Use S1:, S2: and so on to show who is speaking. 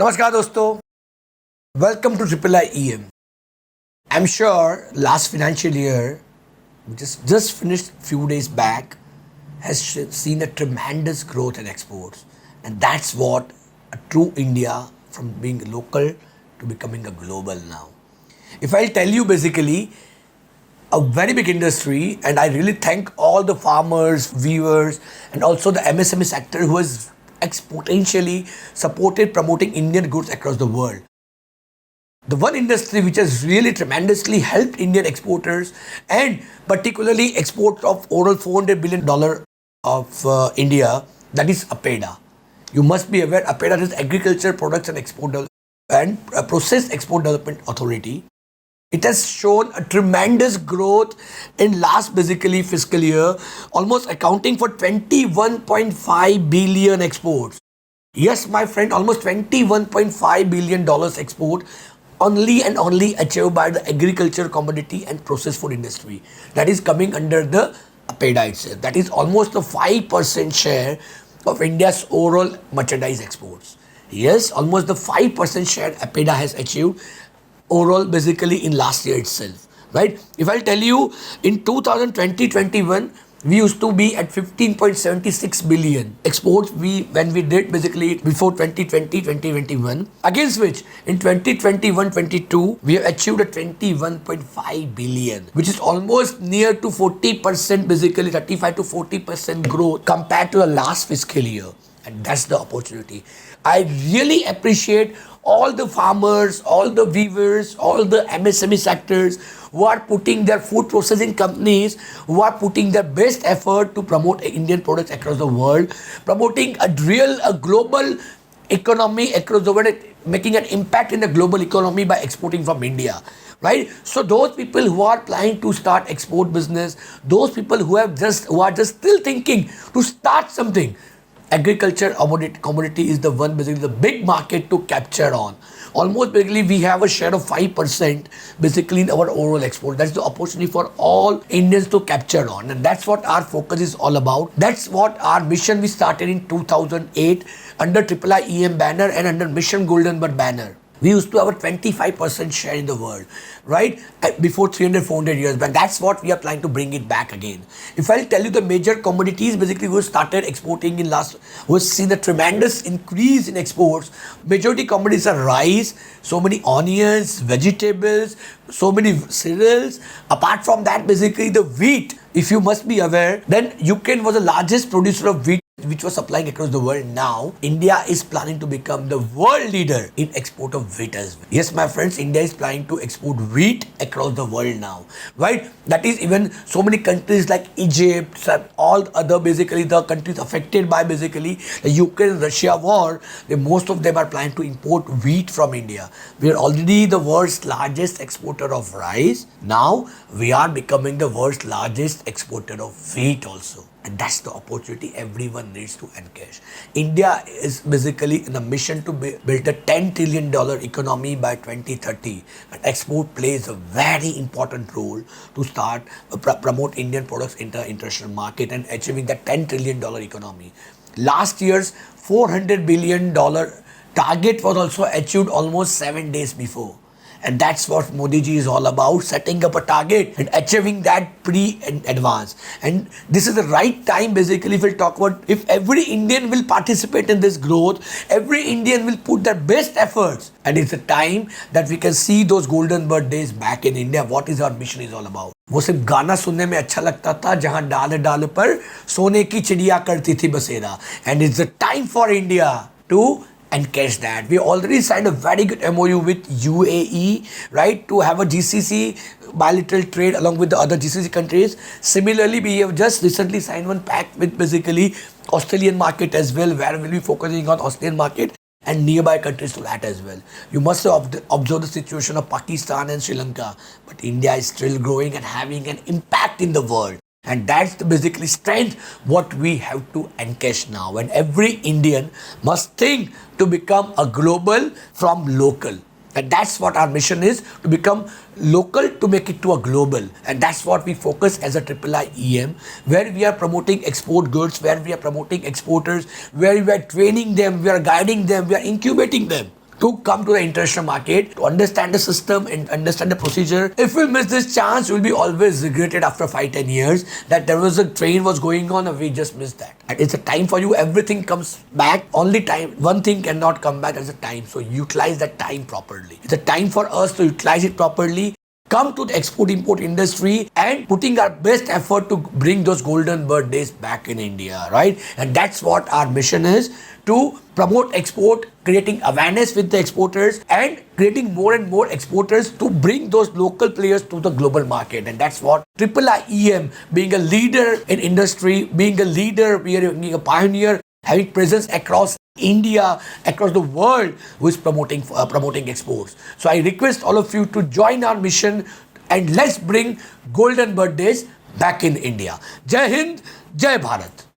S1: नमस्कार दोस्तों, welcome to Triple I EM. I'm sure last financial year, which is just finished few days back, has seen a tremendous growth in exports, and that's what a true India from being local to becoming a global now. If I'll tell you basically, a very big industry, and I really thank all the farmers, weavers, and also the MSME sector who has exponentially supported promoting Indian goods across the world. The one industry which has really tremendously helped Indian exporters and particularly export of over $400 billion of India, that is APEDA. You must be aware APEDA is Agriculture Products and Process Export Development Authority. It has shown a tremendous growth in last basically fiscal year, almost accounting for 21.5 billion exports. Yes, my friend, almost $21.5 billion export only and only achieved by the agriculture, commodity and processed food industry. That is coming under the APEDA itself. That is almost a 5% share of India's overall merchandise exports. Yes, almost the 5% share APEDA has achieved overall basically in last year itself, right? If I'll tell you in 2020-21 we used to be at 15.76 billion exports when we did basically before 2020-2021, against which in 2021-22 we have achieved a 21.5 billion, which is almost near to 40%, basically 35 to 40% growth compared to the last fiscal year. And that's the opportunity. I really appreciate all the farmers, all the weavers, all the MSME sectors who are putting their food processing companies, who are putting their best effort to promote Indian products across the world, promoting a global economy across the world, making an impact in the global economy by exporting from India. Right? So those people who are planning to start export business, those people who are just still thinking to start something, agriculture commodity is the one basically the big market to capture on. Almost basically we have a share of 5% basically in our overall export. That's the opportunity for all Indians to capture on, and that's what our focus is all about. That's what our mission we started in 2008 under Triple I EM banner and under Mission Golden Bird banner. We used to have a 25% share in the world, right? Before 400 years back. That's what we are planning to bring it back again. If I'll tell you the major commodities basically we started exporting in last, we've seen a tremendous increase in exports. Majority commodities are rice, so many onions, vegetables, so many cereals. Apart from that, basically the wheat, if you must be aware, then Ukraine was the largest producer of wheat which was supplying across the world. Now India is planning to become the world leader in export of wheat as well. Yes, my friends, India is planning to export wheat across the world now, right? That is even so many countries like Egypt, all other basically the countries affected by basically the Ukraine-Russia war, most of them are planning to import wheat from India. We are already the world's largest exporter of rice. Now we are becoming the world's largest exporter of wheat also. And that's the opportunity everyone needs to encash. India is basically in a mission to build a $10 trillion economy by 2030. And export plays a very important role to start promote Indian products in the international market and achieving that $10 trillion economy. Last year's $400 billion target was also achieved almost 7 days before. And that's what Modi ji is all about, setting up a target and achieving that pre-advance. And this is the right time basically if we'll talk about, if every Indian will participate in this growth, every Indian will put their best efforts. And it's a time that we can see those golden bird days back in India. What is our mission is all about. वो सिर्फ गाना सुनने में अच्छा लगता था जहां डाल डाल पर सोने की चिड़िया करती थी बसेरा. And it's the time for India to and catch that. We already signed a very good MOU with UAE, right, to have a GCC bilateral trade along with the other GCC countries. Similarly, we have just recently signed one pact with basically Australian market as well, where we'll be focusing on Australian market and nearby countries to that as well. You must have observed the situation of Pakistan and Sri Lanka, but India is still growing and having an impact in the world. And that's the basically strength what we have to encash now. And every Indian must think to become a global from local. And that's what our mission is, to become local to make it to a global. And that's what we focus as a Triple I EM, where we are promoting export goods, where we are promoting exporters, where we are training them, we are guiding them, we are incubating them to come to the international market, to understand the system and understand the procedure. If we miss this chance, we'll be always regretted after 5-10 years that there was a train was going on and we just missed that. And it's a time for you. Everything comes back. Only time. One thing cannot come back. There's a time. So utilize that time properly. It's a time for us to utilize it properly. Come to the export-import industry and putting our best effort to bring those golden birthdays back in India, right? And that's what our mission is, to promote export, creating awareness with the exporters and creating more and more exporters to bring those local players to the global market. And that's what IIIEM, being a leader in industry, being a leader, being a pioneer, having presence across India, across the world, who is promoting exports. So I request all of you to join our mission and let's bring golden birthdays back in India. Jai Hind, Jai Bharat.